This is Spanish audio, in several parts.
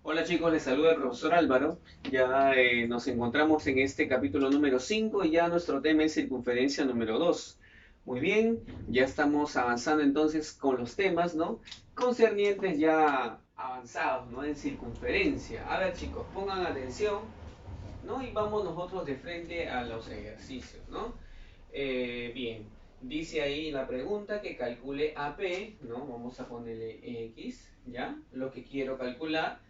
Hola chicos, les saluda el profesor Álvaro. Ya nos encontramos en este capítulo número 5 y ya nuestro tema es circunferencia número 2. Muy bien, ya estamos avanzando entonces con los temas, ¿no? Concernientes ya avanzados, ¿no? En circunferencia. A ver chicos, pongan atención, ¿no? Y vamos nosotros de frente a los ejercicios, ¿no? Bien, dice ahí la pregunta que calcule AP, ¿no? Vamos a ponerle X, ¿ya? Lo que quiero calcular.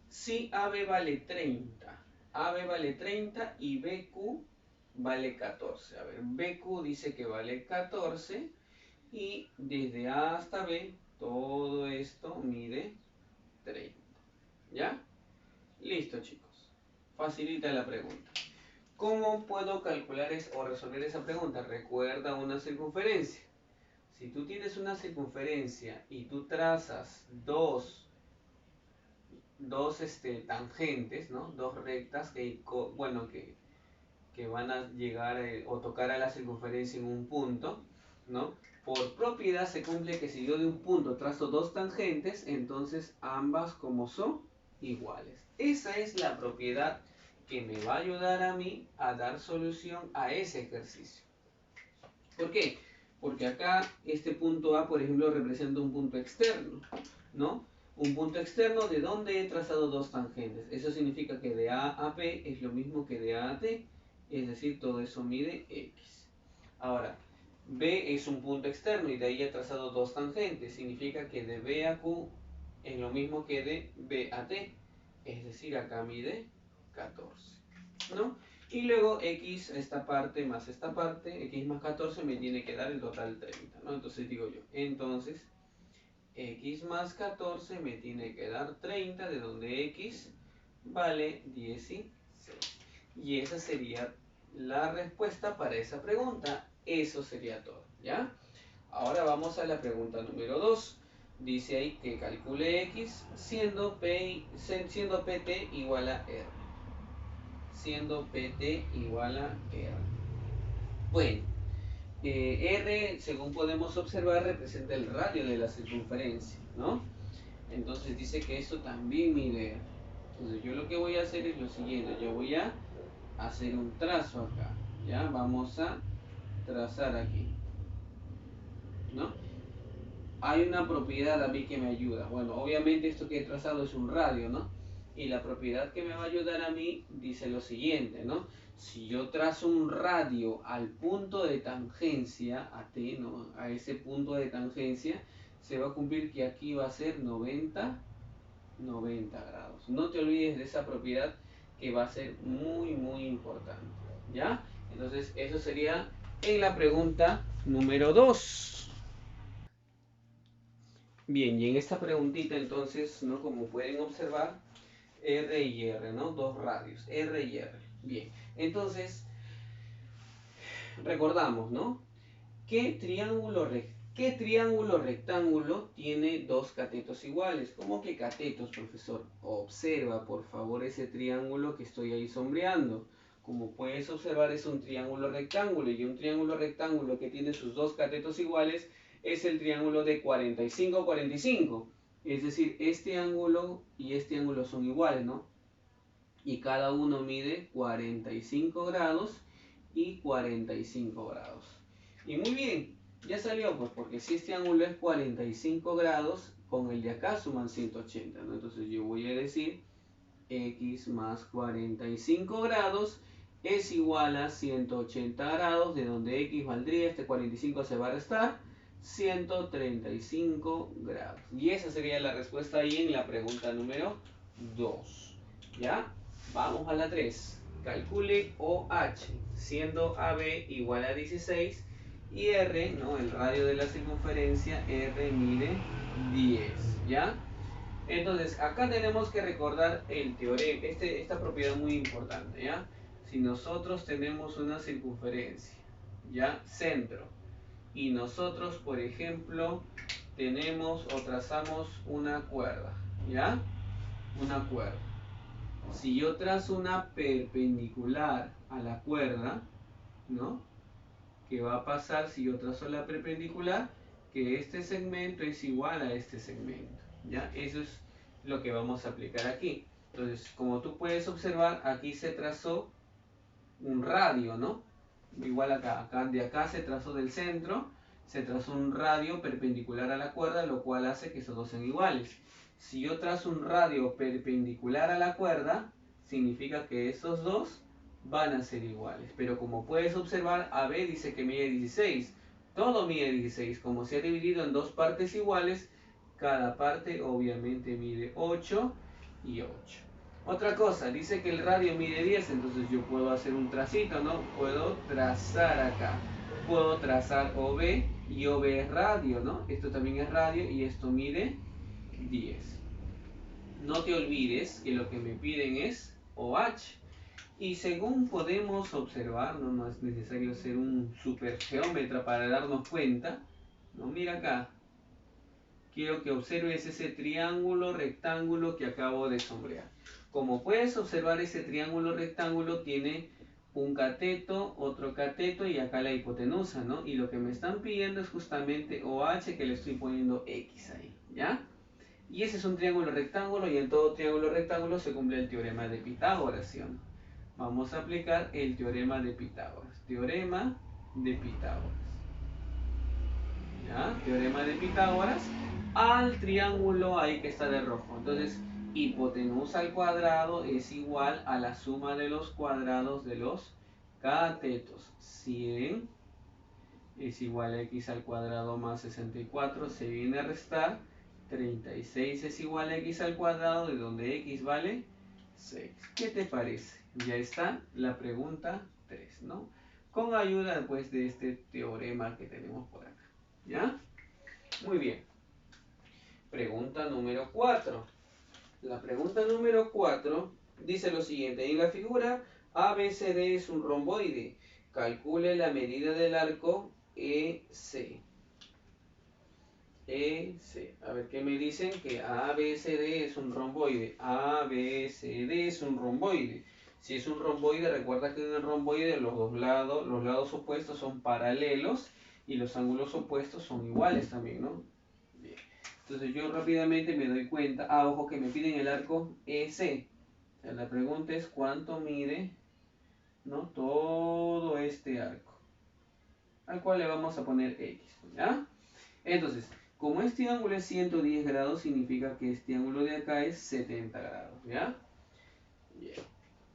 Si AB vale 30, AB vale 30 y BQ vale 14. A ver, BQ dice que vale 14 y desde A hasta B todo esto mide 30. ¿Ya? Listo, chicos. Facilita la pregunta. ¿Cómo puedo calcular o resolver esa pregunta? Recuerda una circunferencia. Si tú tienes una circunferencia y tú trazas dos tangentes, ¿no? Dos rectas bueno, que van a llegar o tocar a la circunferencia en un punto, ¿no? Por propiedad se cumple que si yo de un punto trazo dos tangentes, entonces ambas como son iguales. Esa es la propiedad que me va a ayudar a mí a dar solución a ese ejercicio. ¿Por qué? Porque acá este punto A, por ejemplo, representa un punto externo, ¿no? Un punto externo de donde he trazado dos tangentes. Eso significa que de A a P es lo mismo que de A a T, es decir, todo eso mide X. Ahora, B es un punto externo y de ahí he trazado dos tangentes. Significa que de B a Q es lo mismo que de B a T, es decir, acá mide 14, ¿no? Y luego x, esta parte, x más 14 me tiene que dar el total 30, ¿no? Entonces digo yo, entonces x más 14 me tiene que dar 30, de donde x vale 16. Y esa sería la respuesta para esa pregunta. Eso sería todo, ¿ya? Ahora vamos a la pregunta número 2. Dice ahí que calcule x siendo pt igual a r. Siendo pt igual a r. Bueno, R, según podemos observar, representa el radio de la circunferencia, ¿no? Entonces dice que eso también mide R. Entonces yo lo que voy a hacer es lo siguiente, yo voy a hacer un trazo acá, ¿ya? Vamos a trazar aquí, ¿no? Hay una propiedad a mí que me ayuda. Bueno, obviamente esto que he trazado es un radio, ¿no? Y la propiedad que me va a ayudar a mí dice lo siguiente, ¿no? Si yo trazo un radio al punto de tangencia, a T, ¿no? A ese punto de tangencia, se va a cumplir que aquí va a ser 90 grados. No te olvides de esa propiedad que va a ser muy, muy importante, ¿ya? Entonces, eso sería en la pregunta número 2. Bien, y en esta preguntita entonces, ¿no? Como pueden observar, R y R, ¿no? Dos radios, R y R. Bien, entonces, recordamos, ¿no? ¿Qué triángulo rectángulo tiene dos catetos iguales? ¿Cómo que catetos, profesor? Observa, por favor, ese triángulo que estoy ahí sombreando. Como puedes observar, es un triángulo rectángulo, y un triángulo rectángulo que tiene sus dos catetos iguales es el triángulo de 45-45. Es decir, este ángulo y este ángulo son iguales, ¿no? Y cada uno mide 45 grados y 45 grados. Y muy bien, ya salió, pues, porque si este ángulo es 45 grados, con el de acá suman 180, ¿no? Entonces yo voy a decir x más 45 grados es igual a 180 grados, de donde x valdría, este 45 se va a restar, 135 grados. Y esa sería la respuesta ahí en la pregunta número 2. ¿Ya? Vamos a la 3. Calcule OH, siendo AB igual a 16 y R, ¿no? El radio de la circunferencia, R mide 10. ¿Ya? Entonces, acá tenemos que recordar el teorema, esta propiedad muy importante, ¿ya? Si nosotros tenemos una circunferencia, ¿ya? Centro, y nosotros, por ejemplo, tenemos o trazamos una cuerda, ¿ya? Una cuerda. Si yo trazo una perpendicular a la cuerda, ¿no? ¿Qué va a pasar si yo trazo la perpendicular? Que este segmento es igual a este segmento, ¿ya? Eso es lo que vamos a aplicar aquí. Entonces, como tú puedes observar, aquí se trazó un radio, ¿no? Igual acá, de acá se trazó del centro, se trazó un radio perpendicular a la cuerda, lo cual hace que esos dos sean iguales. Si yo trazo un radio perpendicular a la cuerda, significa que esos dos van a ser iguales. Pero como puedes observar, AB dice que mide 16. Todo mide 16. Como se ha dividido en dos partes iguales, cada parte obviamente mide 8 y 8. Otra cosa, dice que el radio mide 10, entonces yo puedo hacer un tracito, ¿no? Puedo trazar acá. Puedo trazar OB y OB es radio, ¿no? Esto también es radio y esto mide 10. No te olvides que lo que me piden es OH. Y según podemos observar, no es necesario ser un super geómetra para darnos cuenta, ¿no? Mira acá. Quiero que observes ese triángulo rectángulo que acabo de sombrear. Como puedes observar, ese triángulo rectángulo tiene un cateto, otro cateto y acá la hipotenusa, ¿no? Y lo que me están pidiendo es justamente OH, que le estoy poniendo X ahí, ¿ya? Y ese es un triángulo rectángulo y en todo triángulo rectángulo se cumple el teorema de Pitágoras, ¿sí o no? Vamos a aplicar el teorema de Pitágoras. Teorema de Pitágoras. ¿Ya? Teorema de Pitágoras al triángulo ahí que está de rojo. Entonces, hipotenusa al cuadrado es igual a la suma de los cuadrados de los catetos. 100 es igual a x al cuadrado más 64. Se viene a restar. 36 es igual a x al cuadrado, de donde x vale 6. ¿Qué te parece? Ya está la pregunta 3, ¿no? Con ayuda pues de este teorema que tenemos por acá. ¿Ya? Muy bien. Pregunta número 4. La pregunta número 4 dice lo siguiente. En la figura ABCD es un romboide. Calcule la medida del arco EC. EC. A ver, ¿qué me dicen? Que ABCD es un romboide. ABCD es un romboide. Si es un romboide, recuerda que en el romboide los lados opuestos son paralelos y los ángulos opuestos son iguales también, ¿no? Bien. Entonces yo rápidamente me doy cuenta. Ojo que me piden el arco EC. O sea, la pregunta es cuánto mide, ¿no? Todo este arco. Al cual le vamos a poner X, ¿ya? Entonces, como este ángulo es 110 grados, significa que este ángulo de acá es 70 grados, ¿ya? Bien.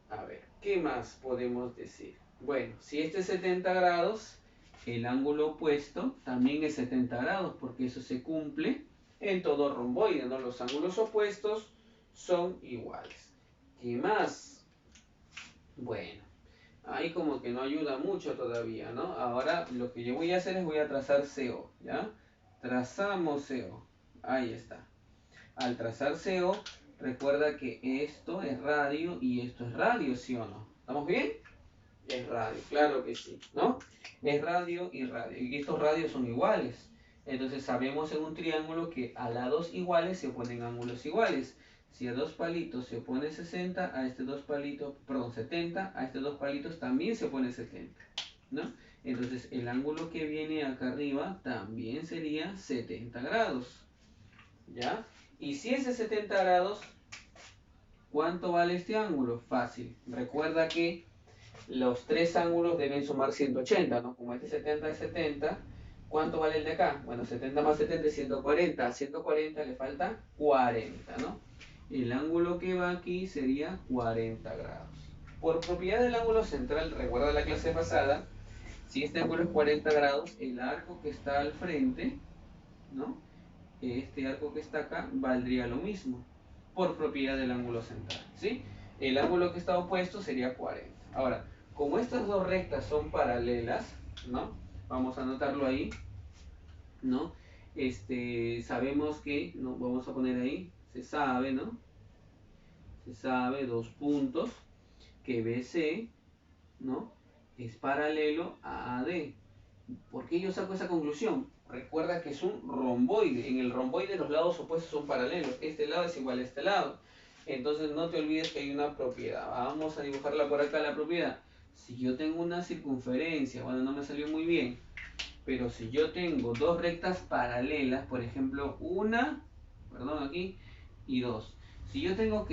A ver, ¿qué más podemos decir? Bueno, si este es 70 grados, el ángulo opuesto también es 70 grados, porque eso se cumple en todo romboide, ¿no? Los ángulos opuestos son iguales. ¿Qué más? Bueno, ahí como que no ayuda mucho todavía, ¿no? Ahora lo que yo voy a hacer es voy a trazar CO, ¿ya? Trazamos CO. Ahí está. Al trazar CO, recuerda que esto es radio y esto es radio, ¿sí o no? ¿Estamos bien? Es radio, claro que sí, ¿no? Es radio y radio. Y estos radios son iguales. Entonces sabemos en un triángulo que a lados iguales se ponen ángulos iguales. Si a dos palitos se pone 60, a este dos palitos, perdón, 70, a estos dos palitos también se pone 70, ¿no? Entonces el ángulo que viene acá arriba también sería 70 grados, ¿ya? Y si es de 70 grados, ¿cuánto vale este ángulo? Fácil. Recuerda que los tres ángulos deben sumar 180, ¿no? Como este 70 es 70, ¿cuánto vale el de acá? Bueno, 70 más 70 es 140. A 140 le falta 40, ¿no? El ángulo que va aquí sería 40 grados. Por propiedad del ángulo central, recuerda la clase pasada, si este ángulo es 40 grados, el arco que está al frente, ¿no? Este arco que está acá valdría lo mismo, por propiedad del ángulo central, ¿sí? El ángulo que está opuesto sería 40. Ahora, como estas dos rectas son paralelas, ¿no? Vamos a anotarlo ahí, ¿no? Sabemos que, ¿no? Vamos a poner ahí, se sabe, ¿no? Se sabe, dos puntos, que BC, ¿no? Es paralelo a AD. ¿Por qué yo saco esa conclusión? Recuerda que es un romboide. En el romboide los lados opuestos son paralelos. Este lado es igual a este lado. Entonces no te olvides que hay una propiedad. Vamos a dibujarla por acá la propiedad. Si yo tengo una circunferencia, bueno, no me salió muy bien, pero si yo tengo dos rectas paralelas, por ejemplo, una, perdón, aquí, y dos. Si yo tengo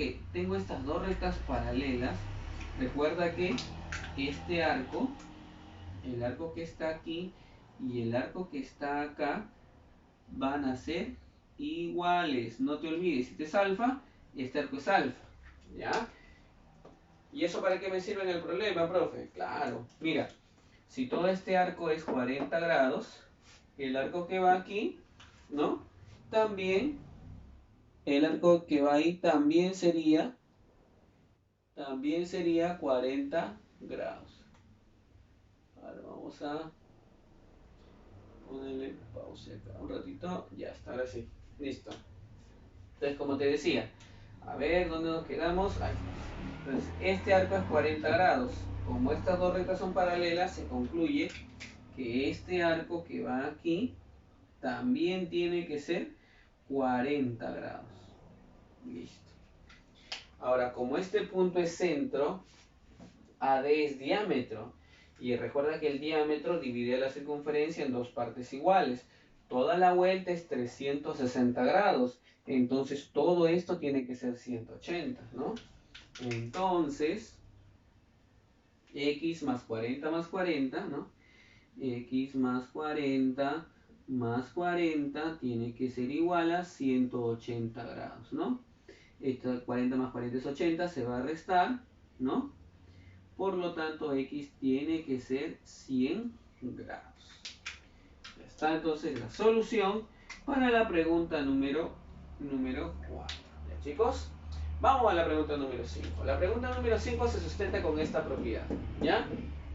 estas dos rectas paralelas, recuerda que este arco, el arco que está aquí y el arco que está acá, van a ser iguales. No te olvides, este es alfa y este arco es alfa. ¿Ya? ¿Y eso para qué me sirve en el problema, profe? Claro, mira, si todo este arco es 40 grados, el arco que va aquí, ¿no? También, el arco que va ahí también sería 40 grados. Ahora vamos a ponerle pausa acá un ratito. Ya está, ahora sí. Listo. Entonces, como te decía, a ver dónde nos quedamos. Ahí. Entonces, este arco es 40 grados. Como estas dos rectas son paralelas, se concluye que este arco que va aquí también tiene que ser 40 grados. Listo. Ahora, como este punto es centro, AD es diámetro. Y recuerda que el diámetro divide la circunferencia en dos partes iguales. Toda la vuelta es 360 grados. Entonces todo esto tiene que ser 180, ¿no? Entonces, x más 40 más 40, ¿no? X más 40 más 40 tiene que ser igual a 180 grados, ¿no? Esto 40 más 40 es 80, se va a restar, ¿no? Por lo tanto, x tiene que ser 100 grados. Ya está entonces la solución para la pregunta número 4. ¿Ya, chicos? Vamos a la pregunta número 5. La pregunta número 5 se sustenta con esta propiedad. ¿Ya?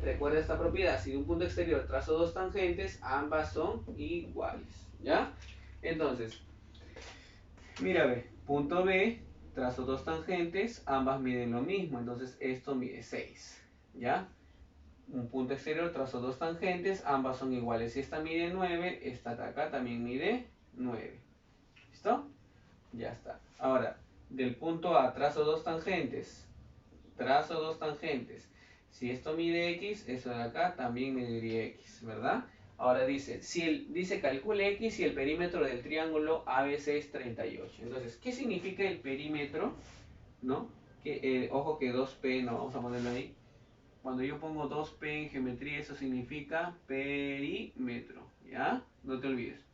Recuerda esta propiedad. Si de un punto exterior trazo dos tangentes, ambas son iguales. ¿Ya? Entonces, mira, ve. Punto B, trazo dos tangentes, ambas miden lo mismo. Entonces, esto mide 6. ¿Ya? Un punto exterior, trazo dos tangentes, ambas son iguales. Si esta mide 9, esta de acá también mide 9. ¿Listo? Ya está. Ahora, del punto A trazo dos tangentes. Trazo dos tangentes. Si esto mide X, eso de acá también mediría X, ¿verdad? Ahora dice, dice calcule X si el perímetro del triángulo ABC es 38. Entonces, ¿qué significa el perímetro? ¿No? Ojo que 2P, no vamos a ponerlo ahí. Cuando yo pongo 2P en geometría, eso significa perímetro, ¿ya? No te olvides.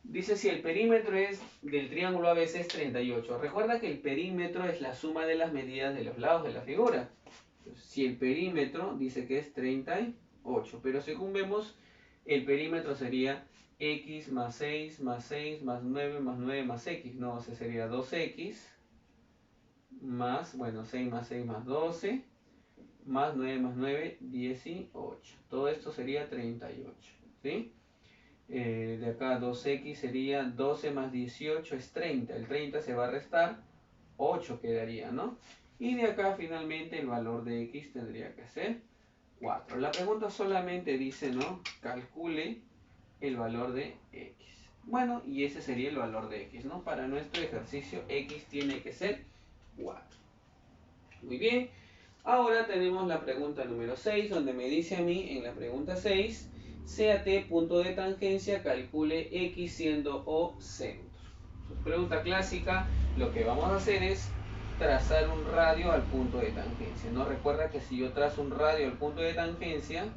Dice si el perímetro del triángulo ABC es 38. Recuerda que el perímetro es la suma de las medidas de los lados de la figura. Entonces, si el perímetro dice que es 38, pero según vemos, el perímetro sería x más 6 más 6 más 9 más 9 más x. No, o sea, sería 2x más, bueno, 6 más 6 más 12 más 9 más 9, 18. Todo esto sería 38. ¿Sí? De acá 2x sería 12 más 18 es 30. El 30 se va a restar, 8 quedaría, ¿no? Y de acá finalmente el valor de x tendría que ser 4. La pregunta solamente dice, ¿no? Calcule el valor de x. Bueno, y ese sería el valor de x, ¿no? Para nuestro ejercicio x tiene que ser 4. Muy bien. Ahora tenemos la pregunta número 6, donde me dice a mí en la pregunta 6, CAT punto de tangencia, calcule X siendo O centro. Pregunta clásica, lo que vamos a hacer es trazar un radio al punto de tangencia. ¿No? Recuerda que si yo trazo un radio al punto de tangencia,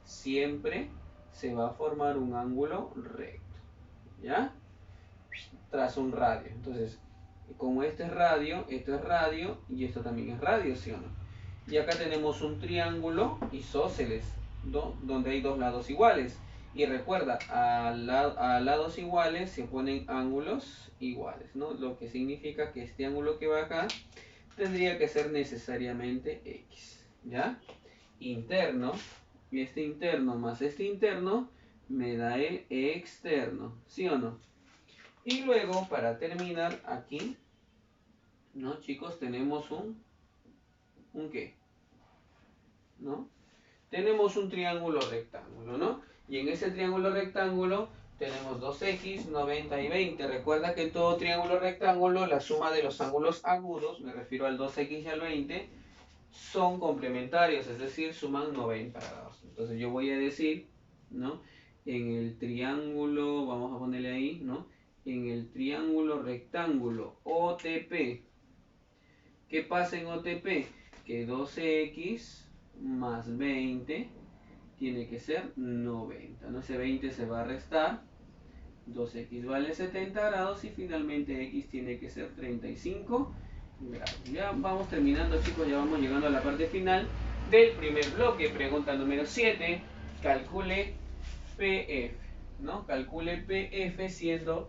siempre se va a formar un ángulo recto. ¿Ya? Trazo un radio. Entonces, como esto es radio y esto también es radio, ¿sí o no? Y acá tenemos un triángulo isósceles, donde hay dos lados iguales. Y recuerda, a lados iguales se ponen ángulos iguales, ¿no? Lo que significa que este ángulo que va acá tendría que ser necesariamente X, ¿ya? Interno, este interno más este interno me da el externo, ¿sí o no? Y luego, para terminar, aquí, ¿no, chicos? Tenemos ¿un qué? ¿No? Tenemos un triángulo rectángulo, ¿no? Y en ese triángulo rectángulo tenemos 2x, 90 y 20. Recuerda que en todo triángulo rectángulo la suma de los ángulos agudos, me refiero al 2x y al 20, son complementarios, es decir, suman 90 grados. Entonces yo voy a decir, ¿no? En el triángulo, vamos a ponerle ahí, ¿no? en el triángulo rectángulo OTP. ¿Qué pasa en OTP? Que 12x más 20 tiene que ser 90. ¿No? Ese 20 se va a restar. 2x vale 70 grados y finalmente x tiene que ser 35 grados. Ya vamos terminando, chicos, ya vamos llegando a la parte final del primer bloque. Pregunta número 7. Calcule PF, ¿no? Calcule PF siendo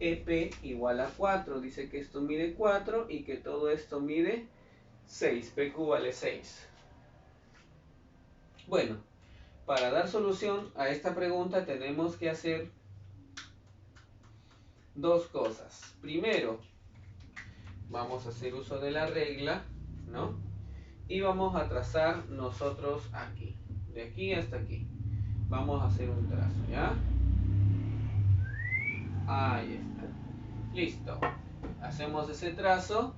EP igual a 4. Dice que esto mide 4 y que todo esto mide 6. PQ vale 6. Bueno, para dar solución a esta pregunta tenemos que hacer dos cosas. Primero, vamos a hacer uso de la regla, ¿no? Y vamos a trazar nosotros aquí, de aquí hasta aquí. Vamos a hacer un trazo, ¿ya? Ahí está. Listo. Hacemos ese trazo,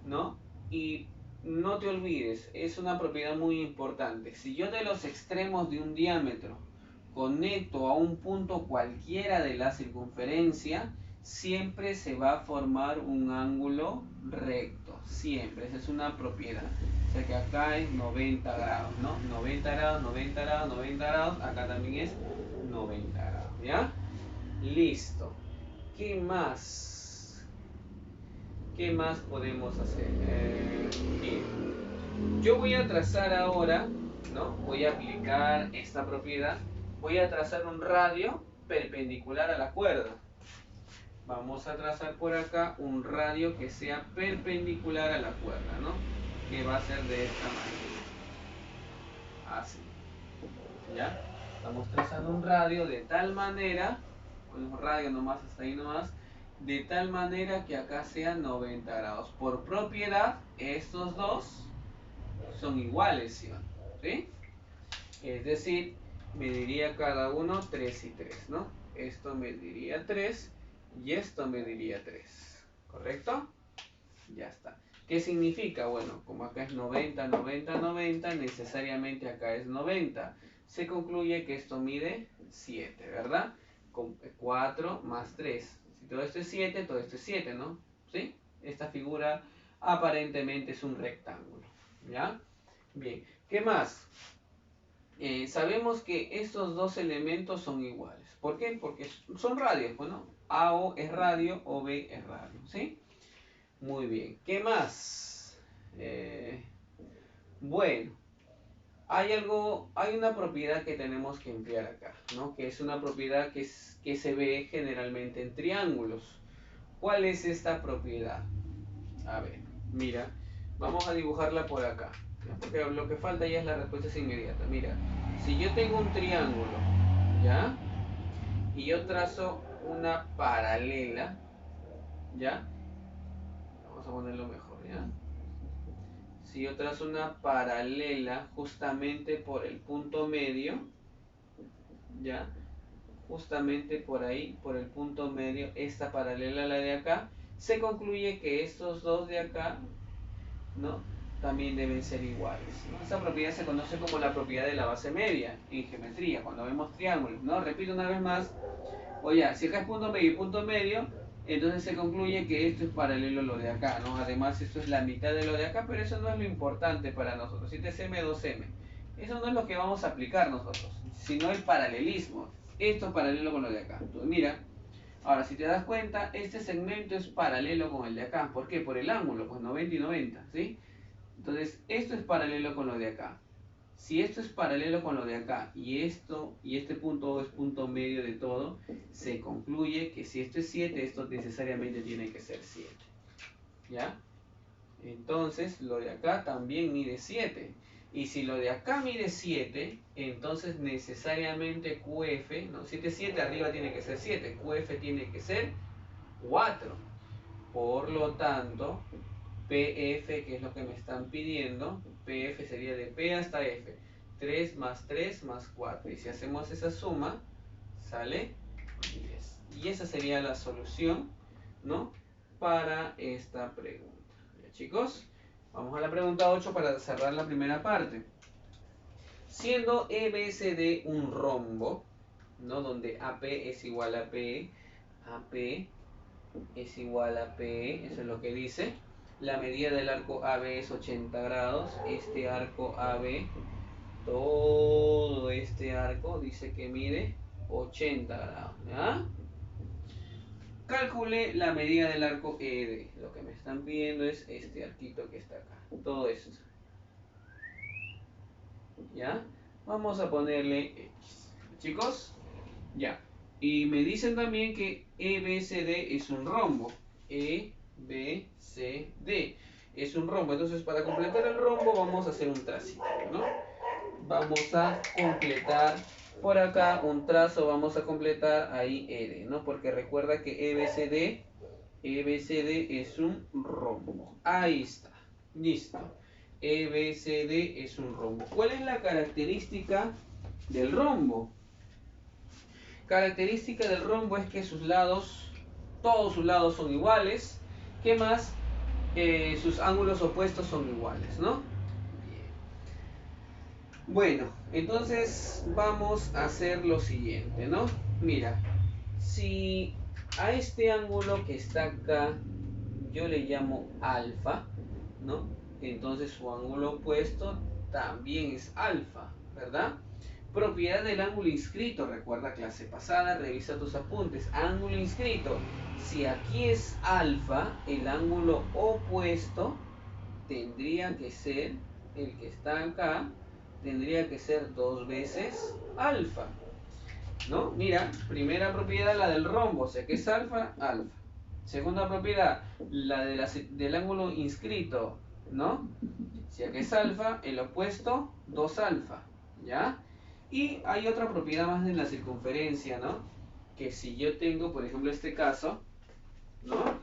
¿no? Y no te olvides, es una propiedad muy importante. Si yo de los extremos de un diámetro conecto a un punto cualquiera de la circunferencia, siempre se va a formar un ángulo recto. Siempre, esa es una propiedad. O sea que acá es 90 grados, ¿no? 90 grados, 90 grados, 90 grados. Acá también es 90 grados, ¿ya? Listo. ¿Qué más? ¿Qué más podemos hacer? Bien. Yo voy a trazar ahora, ¿no? Voy a aplicar esta propiedad. Voy a trazar un radio perpendicular a la cuerda. Vamos a trazar por acá un radio que sea perpendicular a la cuerda, ¿no? Que va a ser de esta manera. Así. ¿Ya? Estamos trazando un radio de tal manera, un radio nomás hasta ahí nomás, de tal manera que acá sea 90 grados. Por propiedad, estos dos son iguales, ¿sí? ¿Sí? Es decir, mediría cada uno 3 y 3, ¿no? Esto mediría 3 y esto mediría 3. ¿Correcto? Ya está. ¿Qué significa? Bueno, como acá es 90, 90, 90, necesariamente acá es 90. Se concluye que esto mide 7, ¿verdad? Con 4 más 3. Si todo esto es 7, todo esto es 7, ¿no? ¿Sí? Esta figura aparentemente es un rectángulo, ¿ya? Bien, ¿qué más? Sabemos que estos dos elementos son iguales. ¿Por qué? Porque son radios, bueno, AO es radio, OB es radio, ¿sí? Muy bien, ¿qué más? Bueno, hay una propiedad que tenemos que emplear acá, ¿no? Que es una propiedad que se ve generalmente en triángulos. ¿Cuál es esta propiedad? A ver, mira, vamos a dibujarla por acá, ¿ya? Porque lo que falta ya es la respuesta inmediata. Mira, si yo tengo un triángulo, ¿ya? Y yo trazo una paralela, ¿ya? Vamos a ponerlo mejor, ¿ya? Si yo trazo una paralela justamente por el punto medio, ¿ya? Justamente por ahí, por el punto medio, esta paralela a la de acá, se concluye que estos dos de acá, ¿no? También deben ser iguales, ¿no? Esa propiedad se conoce como la propiedad de la base media en geometría, cuando vemos triángulos, ¿no? Repito una vez más, oye, si acá es punto medio, entonces se concluye que esto es paralelo a lo de acá, ¿no? Además, esto es la mitad de lo de acá, pero eso no es lo importante para nosotros. 7m, 2m. Eso no es lo que vamos a aplicar nosotros, sino el paralelismo. Esto es paralelo con lo de acá. Entonces, mira, ahora si te das cuenta, este segmento es paralelo con el de acá. ¿Por qué? Por el ángulo, pues 90 y 90, ¿sí? Entonces, esto es paralelo con lo de acá. Si esto es paralelo con lo de acá y este punto es punto medio de todo, se concluye que si esto es 7, esto necesariamente tiene que ser 7. ¿Ya? Entonces, lo de acá también mide 7. Y si lo de acá mide 7, entonces necesariamente QF, ¿no? 7, 7, arriba tiene que ser 7. QF tiene que ser 4. Por lo tanto, PF, que es lo que me están pidiendo, PF sería de P hasta F, 3 más 3 más 4. Y si hacemos esa suma, sale 10. Y esa sería la solución, ¿no? Para esta pregunta. ¿Ya, chicos? Vamos a la pregunta 8 para cerrar la primera parte. Siendo EBCD un rombo, ¿no? Donde AP es igual a PE, AP es igual a P, eso es lo que dice. La medida del arco AB es 80 grados. Este arco AB, todo este arco dice que mide 80 grados. ¿Ya? Calcule la medida del arco ED. Lo que me están pidiendo es este arquito que está acá. Todo esto. ¿Ya? Vamos a ponerle X. Chicos, ya. Y me dicen también que EBCD es un rombo. EBCD es un rombo. Entonces, para completar el rombo vamos a hacer un tracito, ¿no? Vamos a completar por acá un trazo, vamos a completar ahí ED, ¿no? Porque recuerda que EBCD es un rombo. Ahí está. Listo. EBCD es un rombo. ¿Cuál es la característica del rombo? Característica del rombo es que sus lados, todos sus lados son iguales. ¿Qué más? Sus ángulos opuestos son iguales, ¿no? Bueno, entonces vamos a hacer lo siguiente, ¿no? Mira, si a este ángulo que está acá yo le llamo alfa, ¿no? Entonces su ángulo opuesto también es alfa, ¿verdad? Propiedad del ángulo inscrito, recuerda clase pasada, revisa tus apuntes. Ángulo inscrito, si aquí es alfa, el ángulo opuesto tendría que ser, el que está acá, tendría que ser 2 veces alfa, ¿no? Mira, primera propiedad, la del rombo, o sea que es alfa, alfa. Segunda propiedad, la del ángulo inscrito, ¿no? Si aquí es alfa, el opuesto, 2 alfa, ¿ya? Y hay otra propiedad más de la circunferencia, ¿no? Que si yo tengo, por ejemplo, este caso, ¿no?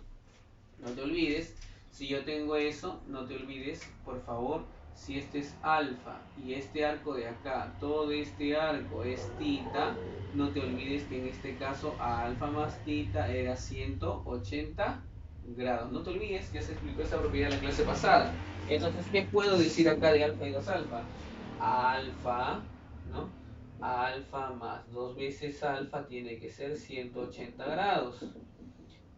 No te olvides, si yo tengo eso, no te olvides, por favor, si este es alfa y este arco de acá, todo este arco es tita, no te olvides que en este caso a alfa más tita era 180 grados. No te olvides, ya se explicó esa propiedad en la clase pasada. Entonces, ¿qué puedo decir acá de alfa y 2 alfa? Alfa, ¿no? Alfa más 2 veces alfa tiene que ser 180 grados.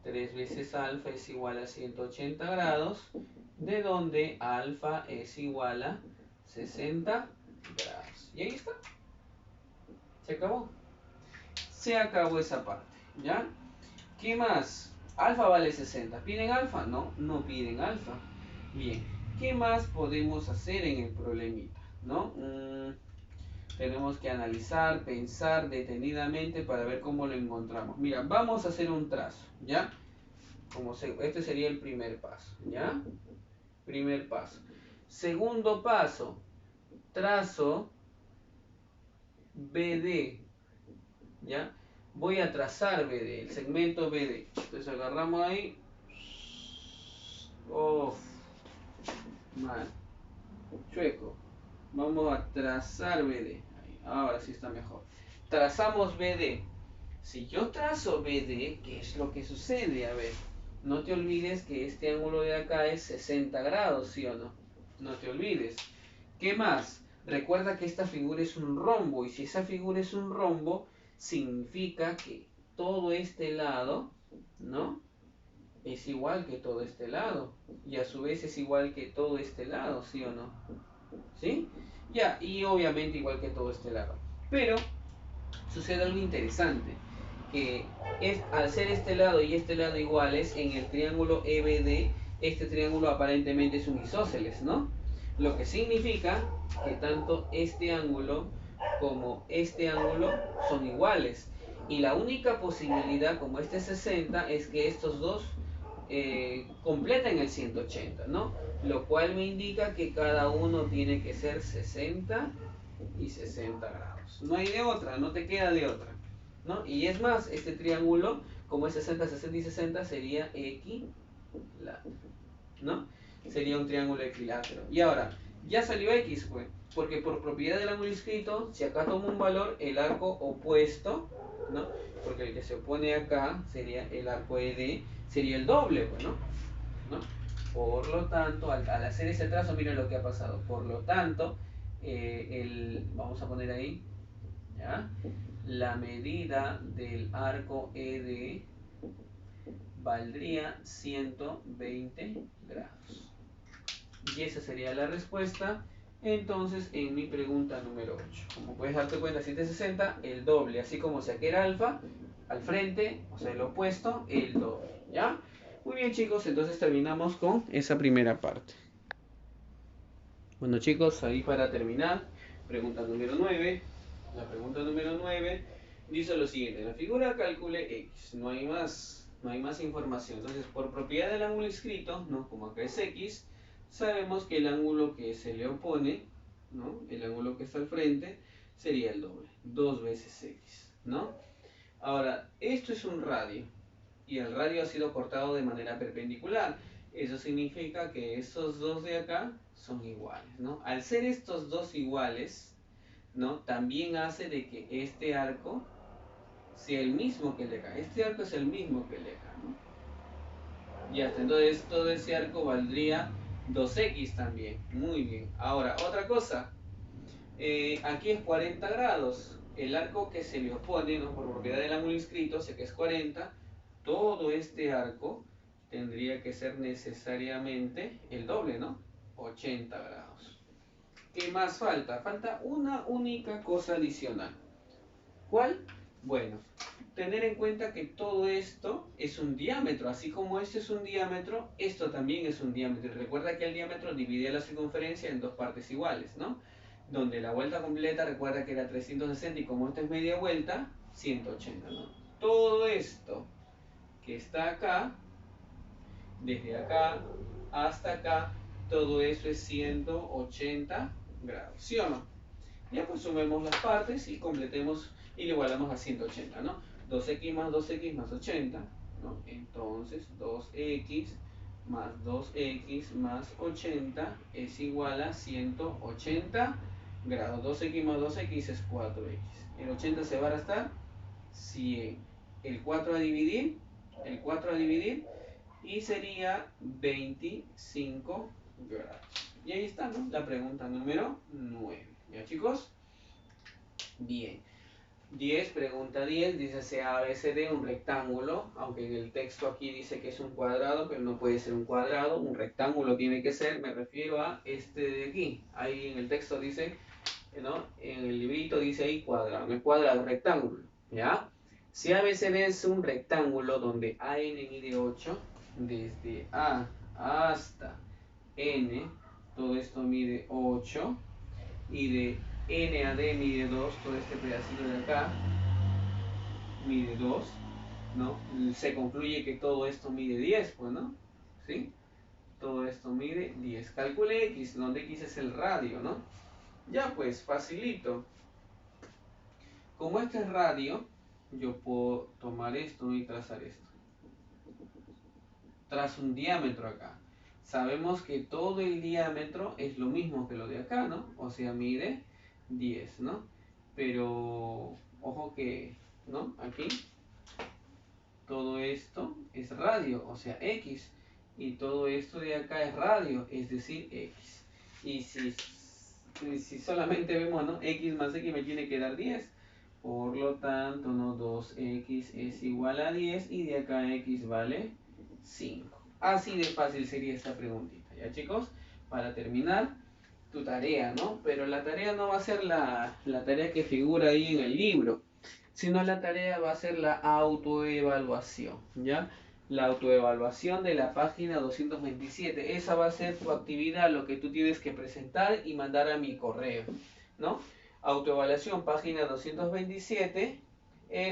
3 veces alfa es igual a 180 grados, de donde alfa es igual a 60 grados. Y ahí está. Se acabó. Se acabó esa parte, ¿ya? ¿Qué más? Alfa vale 60. ¿Piden alfa? No, no piden alfa. Bien, ¿qué más podemos hacer en el problemita? ¿No? Tenemos que analizar, pensar detenidamente para ver cómo lo encontramos. Mira, vamos a hacer un trazo, ¿ya? Este sería el primer paso, ¿ya? Primer paso. Segundo paso, trazo BD, ¿ya? Voy a trazar BD, el segmento BD. Entonces agarramos ahí. Uf, mal. Chueco. Vamos a trazar BD. Ahí, ahora sí está mejor. Trazamos BD. Si yo trazo BD, ¿qué es lo que sucede? A ver, no te olvides que este ángulo de acá es 60 grados, ¿sí o no? No te olvides. ¿Qué más? Recuerda que esta figura es un rombo, y si esa figura es un rombo, significa que todo este lado, ¿no? Es igual que todo este lado, y a su vez es igual que todo este lado, ¿sí o no? ¿Sí? Ya, y obviamente igual que todo este lado. Pero sucede algo interesante, que al ser este lado y este lado iguales, en el triángulo EBD, este triángulo aparentemente es un isósceles, ¿no? Lo que significa que tanto este ángulo como este ángulo son iguales. Y la única posibilidad, como este es 60, es que estos dos completen el 180, ¿no? Lo cual me indica que cada uno tiene que ser 60 y 60 grados. No hay de otra, no te queda de otra, ¿no? Y es más, este triángulo, como es 60, 60 y 60, sería equilátero, ¿no? Sería un triángulo equilátero. Y ahora, ya salió X, pues, porque por propiedad del ángulo inscrito, si acá tomo un valor, el arco opuesto, ¿no? Porque el que se opone acá sería el arco ED, sería el doble, pues, ¿no? Por lo tanto, al hacer ese trazo, miren lo que ha pasado. Por lo tanto, vamos a poner ahí, ¿ya? La medida del arco ED valdría 120 grados. Y esa sería la respuesta entonces en mi pregunta número 8. Como puedes darte cuenta, 760, el doble, así como saqué el alfa al frente, o sea el opuesto, el doble, ¿ya? Muy bien chicos, entonces terminamos con esa primera parte. Bueno chicos, ahí para terminar, pregunta número 9. La pregunta número 9 dice lo siguiente: en la figura calcule x, no hay más información. Entonces, por propiedad del ángulo inscrito, ¿no? Como acá es x, sabemos que el ángulo que se le opone, ¿no? El ángulo que está al frente sería el doble, 2 veces x, ¿no? Ahora, esto es un radio y el radio ha sido cortado de manera perpendicular. Eso significa que estos dos de acá son iguales, ¿no? Al ser estos dos iguales, ¿no? También hace de que este arco sea el mismo que el de acá. Este arco es el mismo que el de acá, ¿no? Y hasta entonces todo ese arco valdría 2x también. Muy bien. Ahora, otra cosa. Aquí es 40 grados. El arco que se le opone, ¿no? Por propiedad del ángulo inscrito, sé que es 40. Todo este arco tendría que ser necesariamente el doble, ¿no? 80 grados. ¿Qué más falta? Falta una única cosa adicional. ¿Cuál? Bueno, tener en cuenta que todo esto es un diámetro. Así como este es un diámetro, esto también es un diámetro. Y recuerda que el diámetro divide la circunferencia en dos partes iguales, ¿no? Donde la vuelta completa, recuerda que era 360 y como esta es media vuelta, 180, ¿no? Todo esto que está acá, desde acá hasta acá, todo eso es 180 grados, ¿sí o no? Ya pues sumemos las partes y completemos y le igualamos a 180, ¿no? 2x más 2x más 80, ¿no? Entonces 2x más 2x más 80 es igual a 180 grados. 2x más 2x es 4x. El 80 se va a restar 100. El 4 a dividir, y sería 25 grados. Y ahí está, ¿no? La pregunta número 9. ¿Ya chicos? Bien. 10, pregunta 10, dice sea ABCD un rectángulo, aunque en el texto aquí dice que es un cuadrado, pero no puede ser un cuadrado, un rectángulo tiene que ser, me refiero a este de aquí. Ahí en el texto dice, ¿no? En el librito dice ahí cuadrado, no es cuadrado, rectángulo, ¿ya? Si ABCD es un rectángulo donde AN mide 8, desde A hasta N, todo esto mide 8, y de N a D mide 2, todo este pedacito de acá mide 2, ¿no? Se concluye que todo esto mide 10, pues, ¿no? ¿Sí? Todo esto mide 10. Calcule X, donde X es el radio, ¿no? Ya pues, facilito. Como este es radio, yo puedo tomar esto y trazar esto. Trazo un diámetro acá. Sabemos que todo el diámetro es lo mismo que lo de acá, ¿no? O sea, mide 10, ¿no? Pero, ojo que, ¿no? Aquí, todo esto es radio, o sea, X. Y todo esto de acá es radio, es decir, X. Y si solamente vemos, ¿no? X más X me tiene que dar 10. Por lo tanto, ¿no? 2X es igual a 10 y de acá X vale 5. Así de fácil sería esta preguntita, ¿ya chicos? Para terminar, tu tarea, ¿no? Pero la tarea no va a ser la tarea que figura ahí en el libro, sino la tarea va a ser la autoevaluación, ¿ya? La autoevaluación de la página 227. Esa va a ser tu actividad, lo que tú tienes que presentar y mandar a mi correo, ¿no? Autoevaluación, página 227,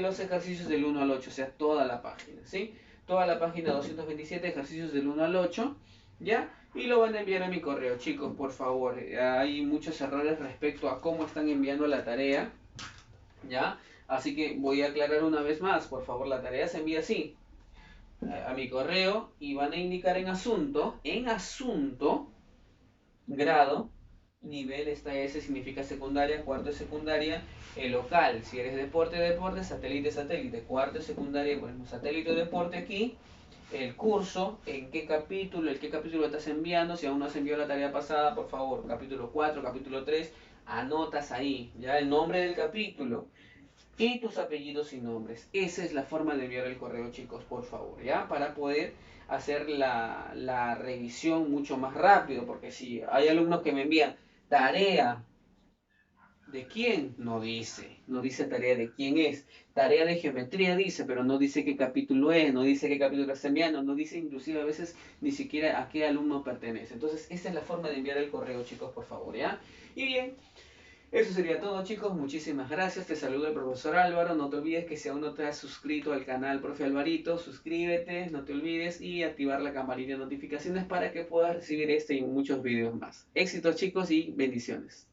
los ejercicios del 1 al 8, o sea, toda la página, ¿sí? Toda la página 227, ejercicios del 1 al 8, ¿ya? Y lo van a enviar a mi correo, chicos, por favor. Hay muchos errores respecto a cómo están enviando la tarea, ¿ya? Así que voy a aclarar una vez más, por favor, la tarea se envía así, a mi correo, y van a indicar en asunto, grado, nivel, esta S significa secundaria, cuarto de secundaria, el local, si eres deporte, satélite, cuarto de secundaria, bueno, satélite o deporte aquí, el curso, el qué capítulo estás enviando, si aún no has enviado la tarea pasada, por favor, capítulo 4, capítulo 3, anotas ahí, ya el nombre del capítulo, y tus apellidos y nombres. Esa es la forma de enviar el correo, chicos, por favor, ¿ya? Para poder hacer la revisión mucho más rápido, porque si hay alumnos que me envían tarea, ¿de quién? No dice tarea de quién es. Tarea de geometría dice, pero no dice qué capítulo es, no dice qué capítulo está enviando, no dice inclusive a veces ni siquiera a qué alumno pertenece. Entonces, esa es la forma de enviar el correo, chicos, por favor, ¿ya? Y bien, eso sería todo, chicos. Muchísimas gracias. Te saluda el profesor Álvaro. No te olvides que si aún no te has suscrito al canal Profe Alvarito, suscríbete, no te olvides, y activar la campanita de notificaciones para que puedas recibir este y muchos videos más. Éxitos, chicos, y bendiciones.